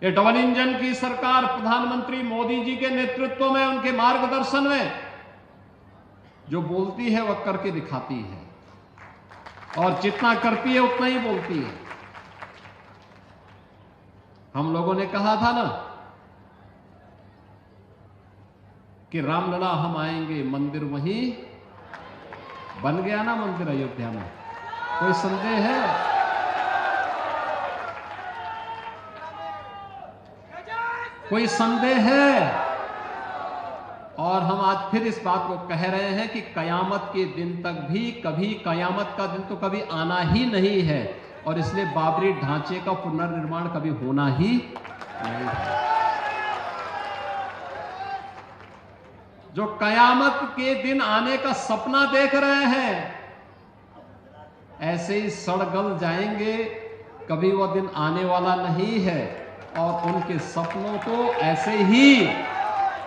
ये double engine की सरकार प्रधानमंत्री मोदी जी के नेतृत्व में, उनके मार्गदर्शन में जो बोलती है वह करके दिखाती है, और जितना करती है उतना ही बोलती है। हम लोगों ने कहा था ना कि रामलला हम आएंगे, मंदिर वहीं बन गया ना, मंदिर अयोध्या में। कोई संदेह है? कोई संदेह है? और हम आज फिर इस बात को कह रहे हैं कि कयामत के दिन तक भी कभी, कयामत का दिन तो कभी आना ही नहीं है, और इसलिए बाबरी ढांचे का पुनर्निर्माण कभी होना ही नहीं है। जो कयामत के दिन आने का सपना देख रहे हैं, ऐसे ही सड़गल जाएंगे, कभी वह दिन आने वाला नहीं है। और उनके सपनों को ऐसे ही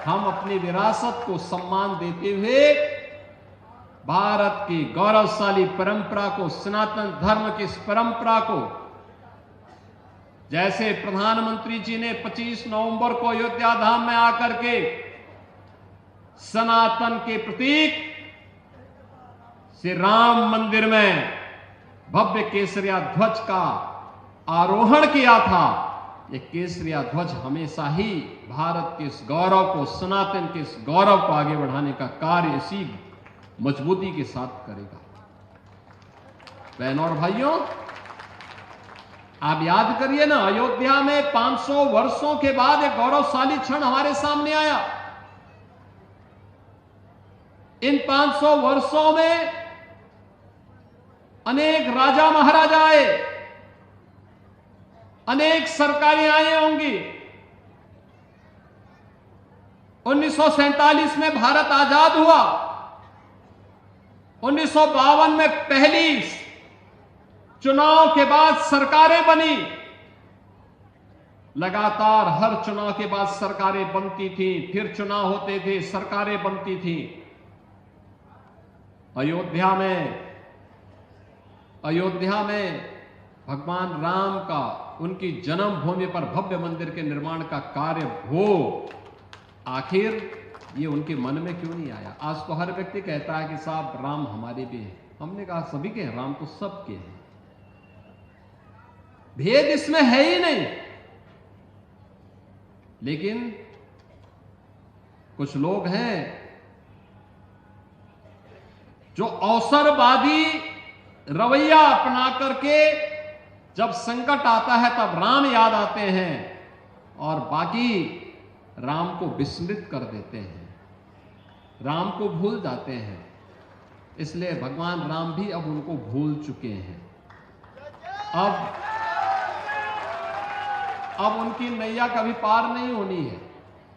हम अपनी विरासत को सम्मान देते हुए, भारत की गौरवशाली परंपरा को, सनातन धर्म की इस परंपरा को, जैसे प्रधानमंत्री जी ने 25 नवंबर को अयोध्या धाम में आकर के सनातन के प्रतीक श्री राम मंदिर में भव्य केसरिया ध्वज का आरोहण किया था, ये केसरिया ध्वज हमेशा ही भारत के इस गौरव को, सनातन के इस गौरव को आगे बढ़ाने का कार्य इसी मजबूती के साथ करेगा। बहनों और भाइयों, आप याद करिए ना, अयोध्या में 500 वर्षों के बाद एक गौरवशाली क्षण हमारे सामने आया। इन 500 वर्षों में अनेक राजा महाराजा आए, अनेक सरकारें आई होंगी। 1947 में भारत आजाद हुआ, 1952 में पहली चुनाव के बाद सरकारें बनी, लगातार हर चुनाव के बाद सरकारें बनती थी, फिर चुनाव होते थे, सरकारें बनती थी। अयोध्या में भगवान राम का, उनकी जन्मभूमि पर भव्य मंदिर के निर्माण का कार्य हो, आखिर ये उनके मन में क्यों नहीं आया? आज तो हर व्यक्ति कहता है कि साहब राम हमारे भी हैं। हमने कहा सभी के हैं, राम तो सबके हैं, भेद इसमें है ही नहीं। लेकिन कुछ लोग हैं जो अवसरवादी रवैया अपना करके जब संकट आता है तब राम याद आते हैं और बाकी राम को विस्मृत कर देते हैं, राम को भूल जाते हैं। इसलिए भगवान राम भी अब उनको भूल चुके हैं। अब उनकी नैया कभी पार नहीं होनी है।